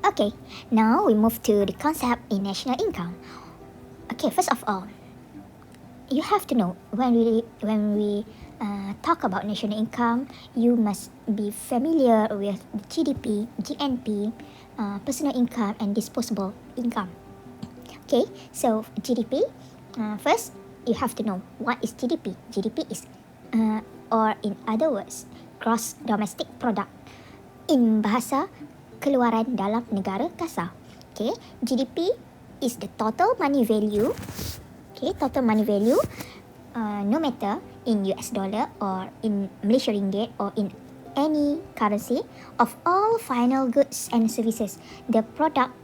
Okay, now we move to the concept in national income. Okay, first of all, you have to know when we talk about national income, you must be familiar with GDP, GNP, personal income, and disposable income. Okay, so GDP, first you have to know what is GDP. GDP is, or in other words, gross domestic product. In bahasa keluaran dalam negara kasar. Okay, GDP is the total money value. Okay, total money value, no matter in US dollar or in Malaysia ringgit or in any currency of all final goods and services. The product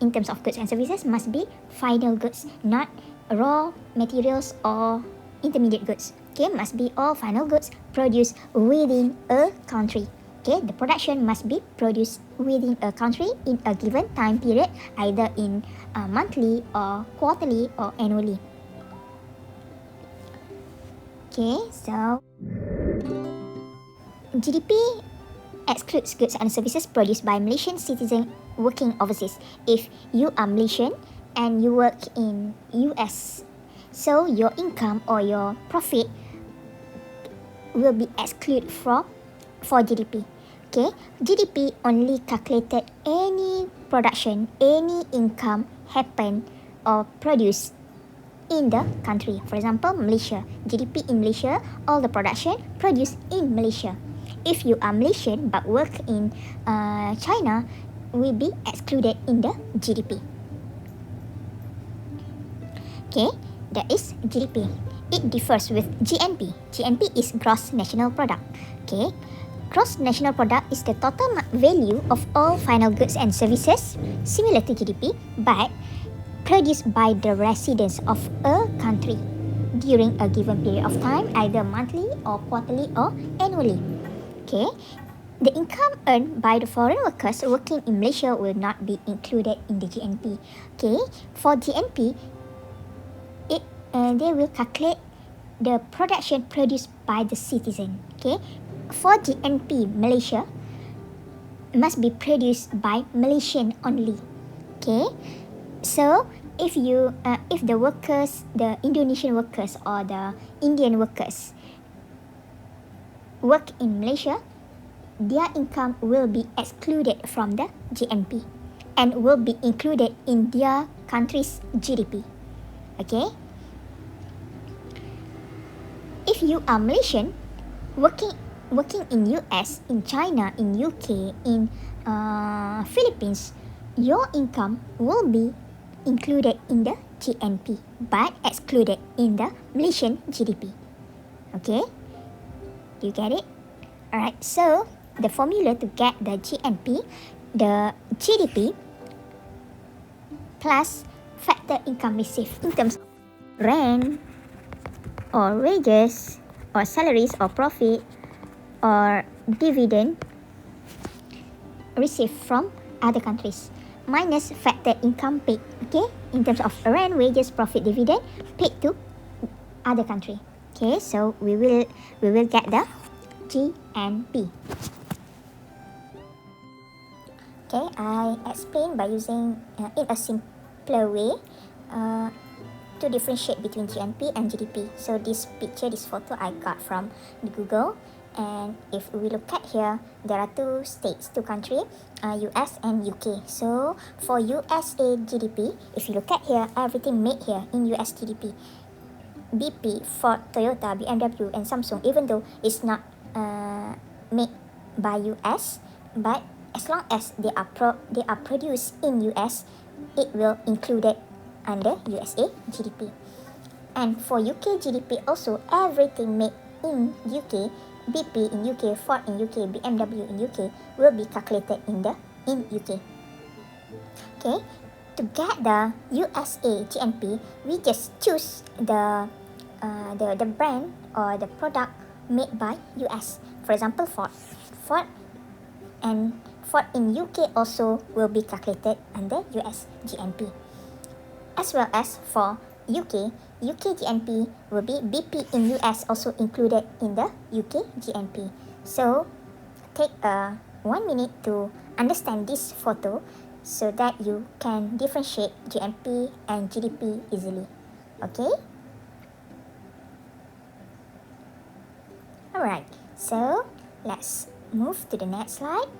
in terms of goods and services must be final goods, not raw materials or intermediate goods. Okay, must be all final goods produced within a country. Okay, the production must be produced within a country in a given time period, either in monthly or quarterly or annually. Okay, so GDP excludes goods and services produced by Malaysian citizens working overseas. If you are Malaysian and you work in US, so your income or your profit will be excluded for GDP. Okay, GDP only calculated any production, any income happen or produced in the country. For example, Malaysia, GDP in Malaysia, all the production produced in Malaysia. If you are Malaysian but work in China, will be excluded in the GDP. Okay, that is GDP. It differs with GNP. GNP is gross national product. Okay, gross national product is the total value of all final goods and services, similar to GDP, but produced by the residents of a country during a given period of time, either monthly or quarterly or annually. Okay, the income earned by the foreign workers working in Malaysia will not be included in the GNP. Okay, for GNP, they will calculate the production produced by the citizen. Okay, for GNP, Malaysia must be produced by Malaysian only. Okay, so if the workers, the Indonesian workers or the Indian workers work in Malaysia, their income will be excluded from the GNP and will be included in their country's GDP. Okay, if you are Malaysian working in US, in China, in UK, in Philippines, your income will be included in the GNP but excluded in the Malaysian GDP. Okay, do you get it? Alright, so the formula to get the GNP, the GDP plus factor income received in terms of rent or wages or salaries or profit or dividend received from other countries minus factor income paid, okay, in terms of rent, wages, profit, dividend paid to other country. Okay, so we will get the GNP. Okay, I explain by using in a simpler way to differentiate between GNP and GDP. So this picture, this photo I got from Google. And if we look at here, there are two states, two countries, US and UK. So for USA GDP, if you look at here, everything made here in US GDP. BP, Ford, Toyota, BMW, and Samsung, even though it's not made by US, but as long as they are produced in US, it will included under USA GDP. And for UK GDP also, everything made in UK, BP in UK, Ford in UK, BMW in UK will be calculated in UK. Okay, to get the USA GNP, we just choose the brand or the product made by US. For example, Ford in UK also will be calculated under US GNP. As well as for UK GNP will be BP in US also included in the UK GNP. So take 1 minute to understand this photo so that you can differentiate GNP and GDP easily. Okay? Alright, so let's move to the next slide.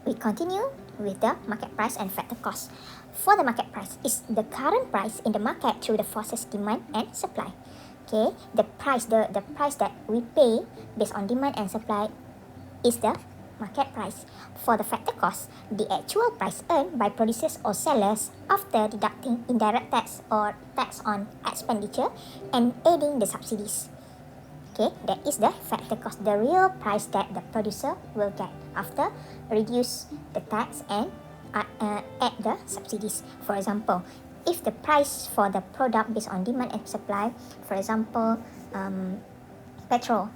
We continue with the market price and factor cost. For the market price, is the current price in the market through the forces demand and supply. Okay, the price that we pay based on demand and supply is the market price. For the factor cost, the actual price earned by producers or sellers after deducting indirect tax or tax on expenditure and adding the subsidies. Okay, that is the factor cost, the real price that the producer will get after reduce the tax and add the subsidies. For example, if the price for the product based on demand and supply, for example, petrol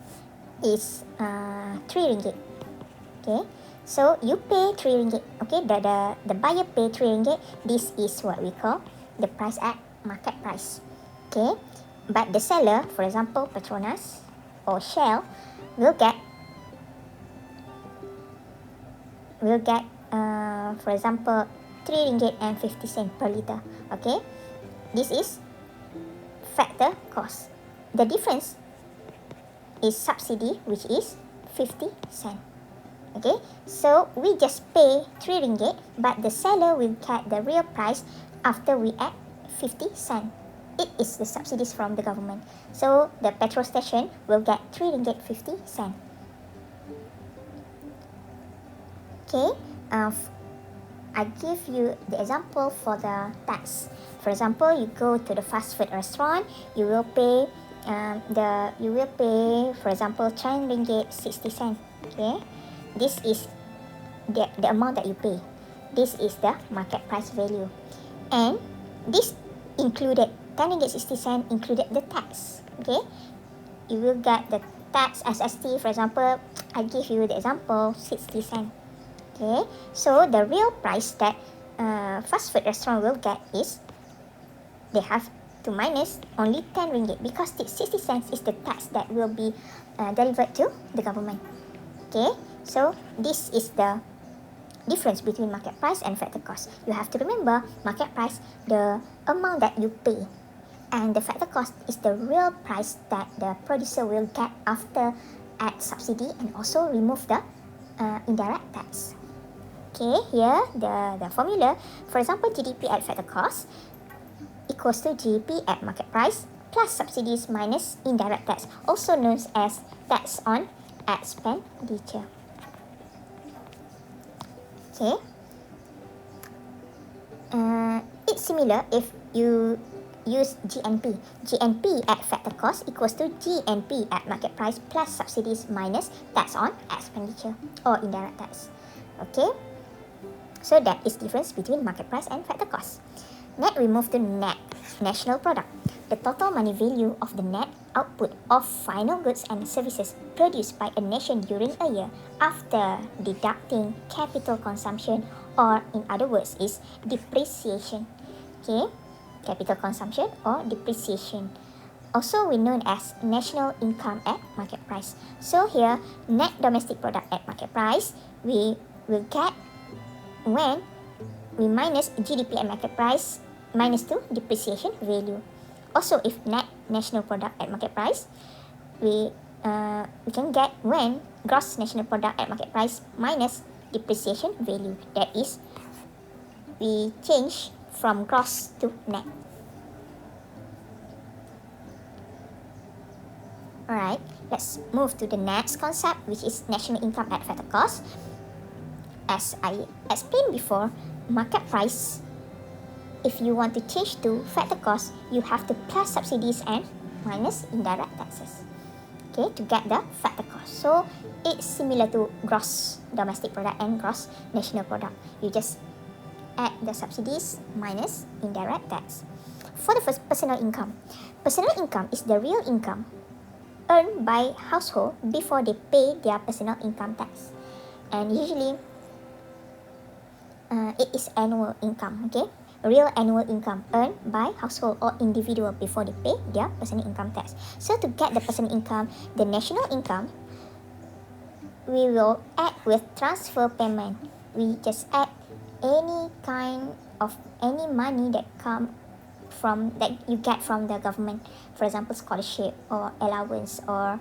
is 3 ringgit. Okay, so you pay 3 ringgit. Okay, the buyer pay 3 ringgit. This is what we call the price at market price. Okay, but the seller, for example, Petronas or Shell, will get for example 3 ringgit and 50 cent per liter. Okay, this is factor cost. The difference is subsidy, which is 50 cent. Okay, so we just pay 3 ringgit, but the seller will get the real price after we add 50 cent. It is the subsidies from the government. So the petrol station will get 3 ringgit 50 cent. Okay, I give you the example for the tax. For example, you go to the fast food restaurant, you will pay for example 10 ringgit 60 cent. Okay, this is the amount that you pay. This is the market price value, and this included 10 ringgit 60 cent included the tax. Okay, you will get the tax SST. For example, I give you the example 60 cent. Okay, so the real price that fast food restaurant will get is they have to minus only 10 ringgit because the 60 cents is the tax that will be delivered to the government. Okay, so this is the difference between market price and factor cost. You have to remember market price, the amount that you pay, and the factor cost is the real price that the producer will get after add subsidy and also remove the indirect tax. Okay, here the formula. For example, GDP at factor cost equals to GDP at market price plus subsidies minus indirect tax, also known as tax on expenditure. Okay, it's similar if you use GNP. GNP at factor cost equals to GNP at market price plus subsidies minus tax on expenditure or indirect tax. Okay, so that is difference between market price and factor cost. Net, we move to net national product. The total money value of the net output of final goods and services produced by a nation during a year after deducting capital consumption, or in other words is depreciation. Okay, capital consumption or depreciation. Also we known as national income at market price. So here, net domestic product at market price, we will get when we minus GDP at market price minus to depreciation value. Also, if net national product at market price, we can get when gross national product at market price minus depreciation value. That is, we change from gross to net. Alright, let's move to the next concept, which is national income at factor cost. As I explained before, market price, if you want to change to factor cost, you have to plus subsidies and minus indirect taxes, okay, to get the factor cost. So it's similar to gross domestic product and gross national product. You just add the subsidies minus indirect tax. For the first, personal income. Personal income is the real income earned by household before they pay their personal income tax, and usually it is annual income. Okay, real annual income earned by household or individual before they pay their personal income tax. So to get the personal income, the national income we will add with transfer payment. We just add any kind of any money that you get from the government, for example scholarship or allowance or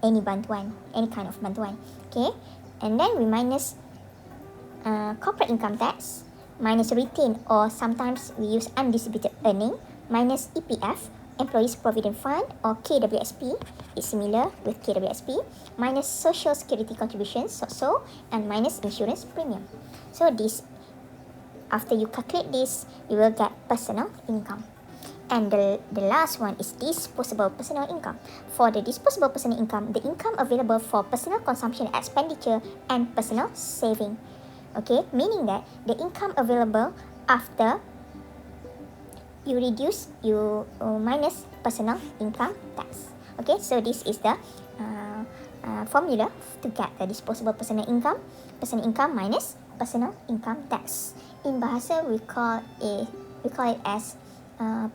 any bantuan, any kind of bantuan. Okay, and then we minus corporate income tax, minus retained or sometimes we use undistributed earning, minus EPF, employees provident fund, or KWSP, it's similar with KWSP, minus social security contributions also, and minus insurance premium. So this, after you calculate this, you will get personal income. And the last one is disposable personal income. For the disposable personal income, the income available for personal consumption, expenditure, and personal saving. Okay, meaning that the income available after you minus personal income tax. Okay, so this is the formula to get the disposable personal income. Personal income minus personal income tax. In bahasa we call it as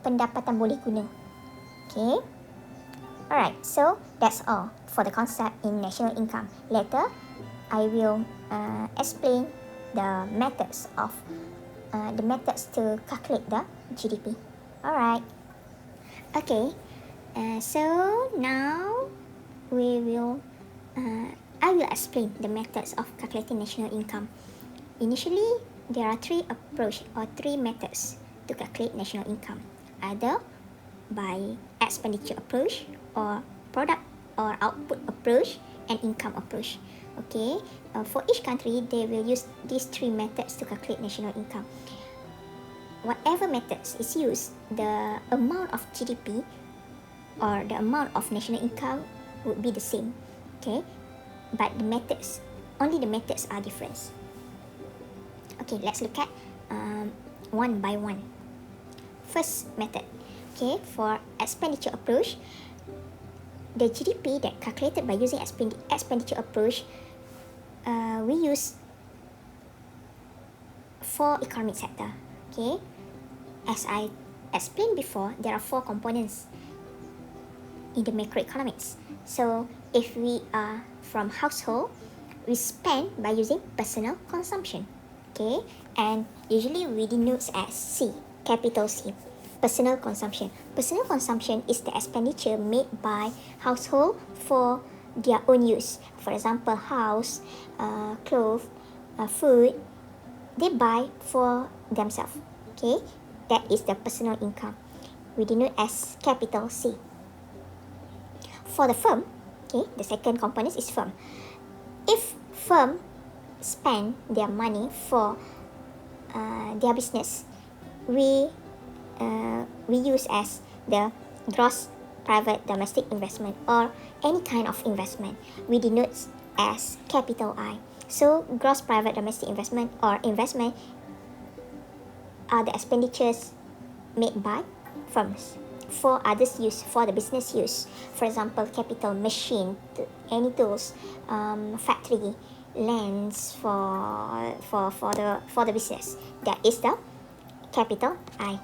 pendapatan boleh guna. Okay. Alright, so that's all for the concept in national income. Later, I will explain the methods to calculate the GDP. Alright. Okay. So now I will explain the methods of calculating national income. Initially, there are three methods to calculate national income, either by expenditure approach or product or output approach and income approach. Okay, for each country they will use these three methods to calculate national income. Whatever methods is used, the amount of GDP or the amount of national income would be the same. Okay, but only the methods are different. Okay, let's look at one by one. First method, okay, for expenditure approach, the GDP that calculated by using expenditure approach, we use 4 economic sector. Okay, as I explained before, there are 4 components in the macroeconomics. So if we are from household, we spend by using personal consumption. Okay, and usually we denote as C, capital C, personal consumption. Personal consumption is the expenditure made by household for their own use. For example, house, clothes, food, they buy for themselves. Okay, that is the personal income. We denote as capital C. For the firm, okay, the second component is firm. If firm spend their money for their business, we use as the gross private domestic investment or any kind of investment. We denote as capital I. So gross private domestic investment or investment are the expenditures made by firms for others use, for the business use. For example, capital, machine, any tools, factory, lands for the business. That is the capital I.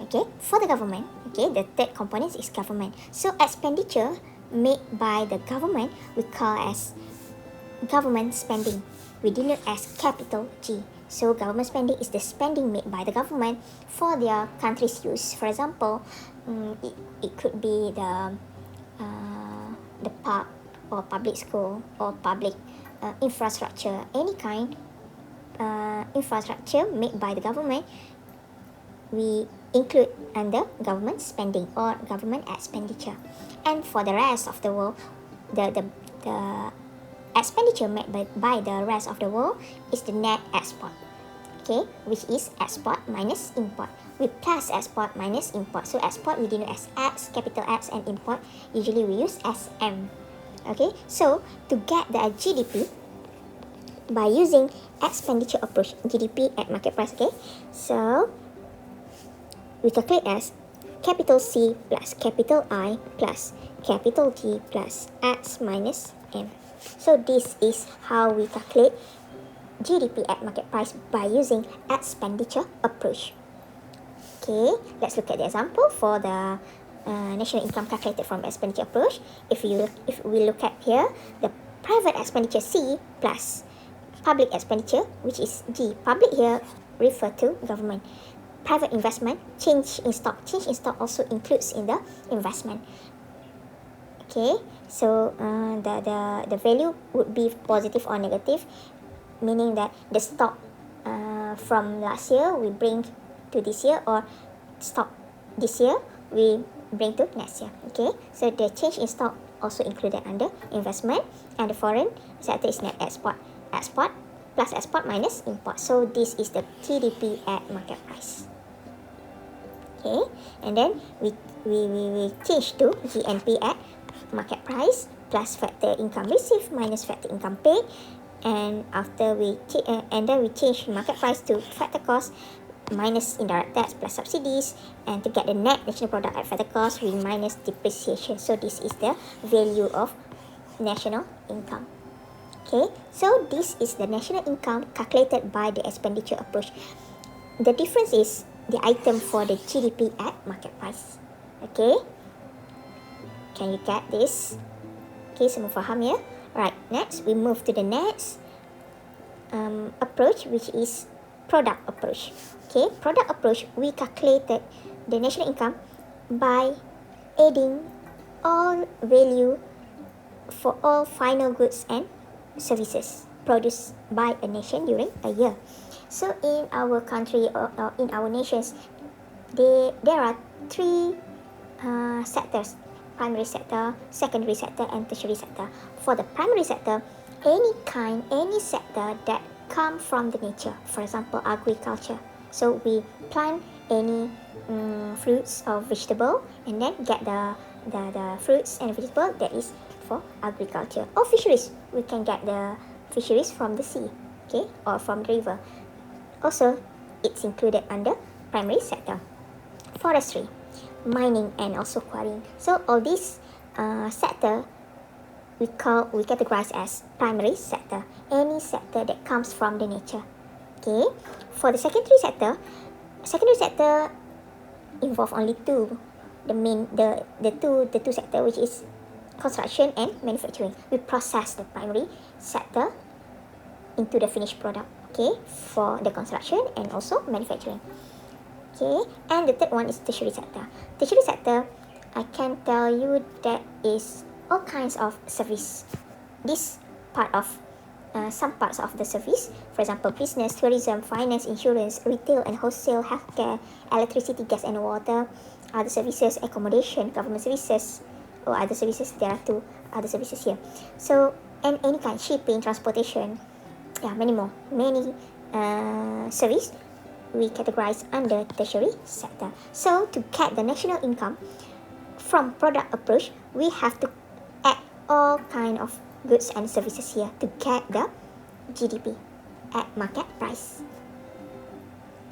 Okay, for the government, okay, the third component is government. So expenditure made by the government we call as government spending. We denote as capital G. So government spending is the spending made by the government for their country's use. For example, it could be the park or public school or public infrastructure, any kind infrastructure made by the government, we include under government spending or government expenditure. And for the rest of the world, the expenditure made by the rest of the world is the net export, okay, which is export minus import. We plus export minus import. So export we denote as X, capital X, and import usually we use SM. Okay, so to get the GDP by using expenditure approach, GDP at market price. Okay, so we calculate as capital C plus capital I plus capital G plus X minus M. So this is how we calculate GDP at market price by using expenditure approach. Okay, let's look at the example for the national income calculated from expenditure approach. If we look at here, the private expenditure C plus public expenditure, which is G. Public here refer to government. Private investment, change in stock. Change in stock also includes in the investment. Okay, so the value would be positive or negative, meaning that the stock from last year we bring to this year, or stock this year we bring to next year. Okay, so the change in stock also included under investment, and the foreign sector is net export. Export plus export minus import. So this is the GDP at market price. Okay, and then we change to GNP at market price plus factor income received minus factor income paid, and after and then we change market price to factor cost minus indirect tax plus subsidies, and to get the net national product at factor cost we minus depreciation. So this is the value of national income. Okay, so this is the national income calculated by the expenditure approach. The difference is the item for the GDP at market price. Okay, can you get this? Okay, semua faham ya? Alright, next we move to the next approach, which is product approach. Okay, product approach, we calculated the national income by adding all value for all final goods and services produced by a nation during a year. So in our country, or in our nations, there are three sectors: primary sector, secondary sector, and tertiary sector. For the primary sector, any sector that come from the nature, for example agriculture. So we plant any fruits or vegetable, and then get the fruits and vegetable that is for agriculture. Or fisheries, we can get the fisheries from the sea, okay, or from the river. Also, it's included under primary sector. Forestry, mining, and also quarrying. So all these sector we categorize as primary sector. Any sector that comes from the nature. Okay. For the secondary sector involve only two. The two sector, which is construction and manufacturing. We process the primary sector into the finished product. Okay, for the construction and also manufacturing. Okay, and the third one is tertiary sector. Tertiary sector, I can tell you that is all kinds of service. This part of some parts of the service, for example, business, tourism, finance, insurance, retail and wholesale, healthcare, electricity, gas and water, other services, accommodation, government services, or other services. There are two other services here. So, and any kind, shipping, transportation, many more. Many service we categorize under tertiary sector. So to get the national income from product approach, we have to add all kind of goods and services here to get the GDP at market price.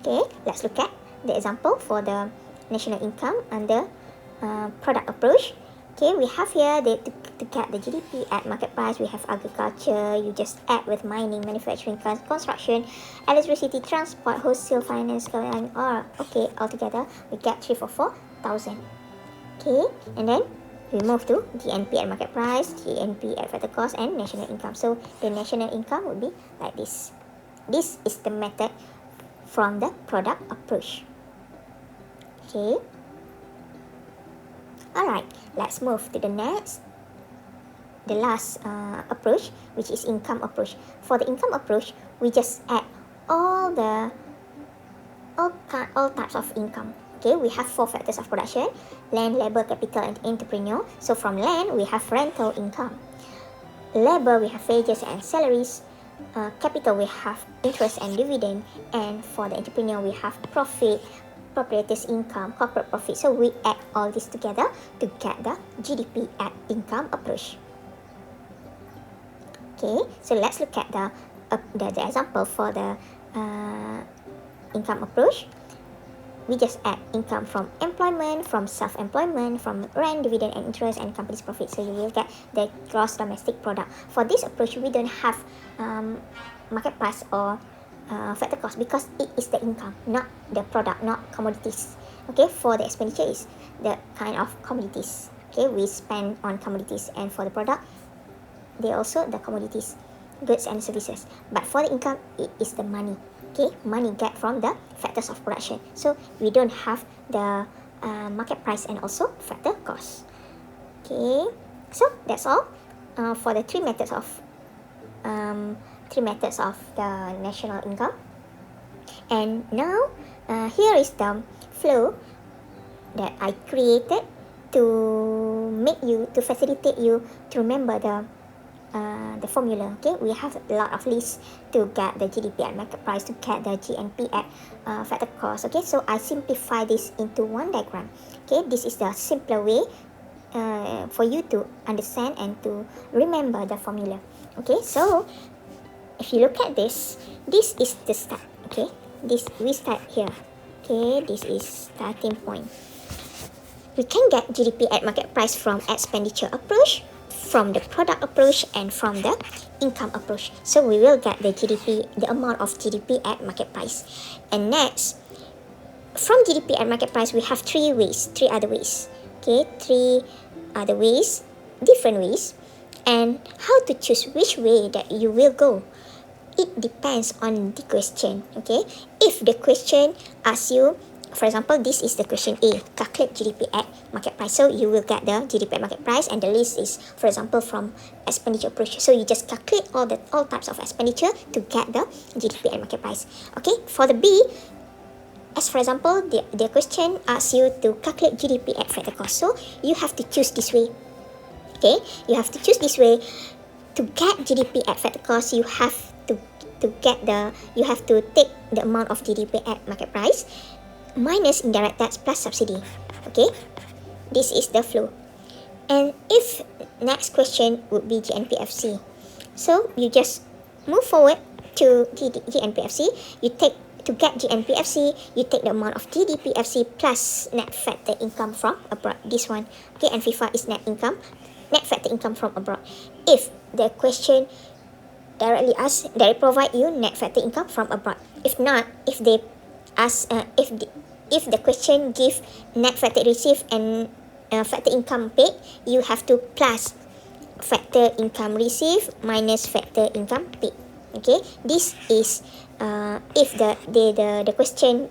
Okay, let's look at the example for the national income under product approach. Okay, we have here to get the GDP at market price, we have agriculture, you just add with mining, manufacturing, construction, electricity, transport, wholesale, finance, and all. Okay, altogether we get 344,000. Okay, and then we move to GNP at market price, GNP at factor cost, and national income. So the national income would be like this. This is the method from the product approach. Okay. Alright, let's move to the next, the last approach, which is income approach. For the income approach, we just add all types of income. Okay, we have 4 factors of production: land, labor, capital, and entrepreneur. So from land, we have rental income. Labor, we have wages and salaries. Capital, we have interest and dividend. And for the entrepreneur, we have profit, proprietor's income, corporate profit. So we add all this together to get the GDP at income approach. Okay, so let's look at the example for the income approach. We just add income from employment, from self-employment, from rent, dividend and interest, and company's profit. So you will get the gross domestic product. For this approach, we don't have market price or factor cost, because it is the income, not the product, not commodities. Okay, for the expenditure is the kind of commodities. Okay, we spend on commodities, and for the product, they also the commodities, goods and services. But for the income, it is the money. Okay, money get from the factors of production. So we don't have the market price and also factor cost. Okay, so that's all for the three methods of the national income. And now here is the flow that I created to facilitate you to remember the formula. Okay, we have a lot of lists to get the GDP at market price, to get the GNP at factor cost. Okay, so I simplify this into one diagram. Okay, this is the simpler way for you to understand and to remember the formula. Okay, so if you look at this is the start. Okay, this we start here. Okay, this is starting point. We can get GDP at market price from expenditure approach, from the product approach, and from the income approach. So we will get the GDP, the amount of GDP at market price. And next, from GDP at market price, we have three other ways. Okay, three other ways, different ways. And how to choose which way that you will go, it depends on the question. Okay, if the question asks you, for example, this is the question A, calculate GDP at market price. So you will get the GDP at market price, and the list is, for example, from expenditure approach. So you just calculate all types of expenditure to get the GDP at market price. Okay, for the B, as for example, the question asks you to calculate GDP at factor cost. So you have to choose this way. Okay, you have to choose this way. To get GDP at factor cost, you have to take the amount of GDP at market price minus indirect tax plus subsidy. Okay, this is the flow. And if next question would be GNPFC, so you just move forward to GNPFC. You take, to get GNPFC, you take the amount of GDPFC plus net factor income from abroad. This one. Okay, and FIFA is net factor income from abroad. If the question directly provide you net factor income from abroad. If not, if they ask, if the question give net factor received and factor income paid, you have to plus factor income received minus factor income paid. Okay, this is if the question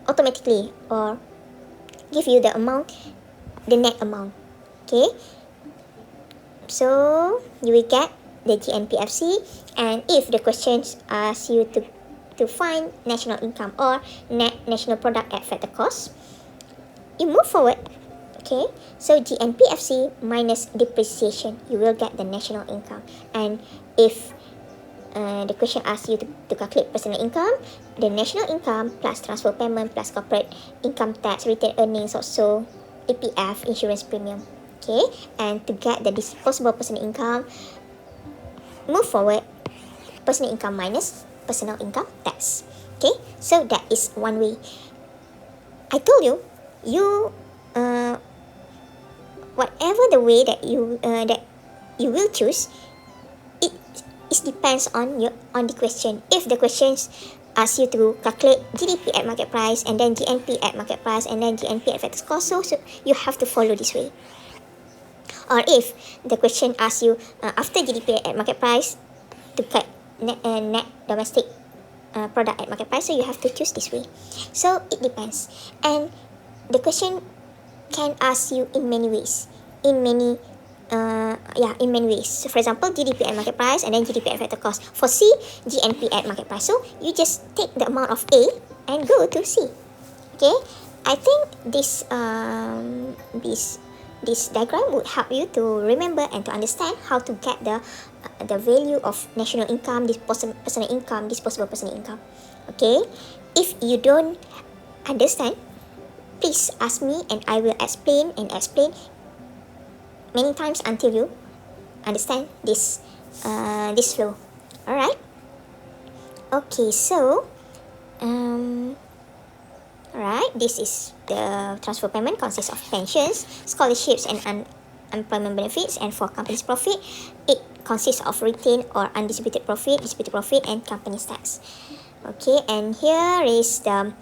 automatically or give you the amount, the net amount. Okay, so you will get the GNPFC. And if the questions ask you to find national income or net national product at factor cost, you move forward. Okay, so GNPFC minus depreciation, you will get the national income. And if the question asks you to calculate personal income, the national income plus transfer payment plus corporate income tax, retained earnings, also EPF, insurance premium. Okay, and to get the disposable personal income, move forward, personal income minus personal income tax. Okay, so that is one way. I told you, whatever the way that you will choose, it depends on the question. If the questions ask you to calculate GDP at market price, and then GNP at market price, and then GNP at factor cost, so you have to follow this way. Or if the question asks you after GDP at market price to get net domestic product at market price, so you have to choose this way. So it depends. And the question can ask you in many ways. In many ways. So for example, GDP at market price and then GDP at factor cost. For C, GNP at market price. So you just take the amount of A and go to C. Okay, I think this diagram would help you to remember and to understand how to get the value of national income, personal income, disposable personal income. Okay, if you don't understand, please ask me and I will explain many times until you understand this flow. All right. Okay, so alright, this is the transfer payment, consists of pensions, scholarships, and unemployment benefits. And for company's profit, it consists of retained or undistributed profit, distributed profit, and company's tax. Okay, and here is the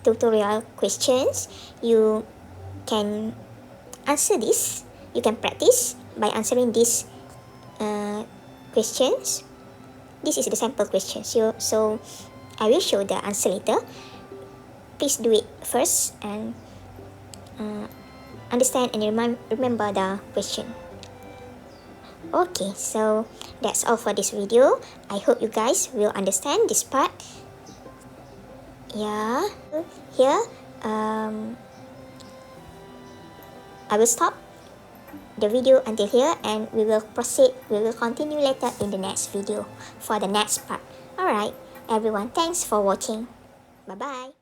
tutorial questions. You can answer this. You can practice by answering these questions. This is the sample question. So I will show the answer later. Please do it first and understand and remember the question. Okay, so that's all for this video. I hope you guys will understand this part. Yeah, here I will stop the video until here, and we will continue later in the next video for the next part. Alright, everyone, thanks for watching. Bye bye.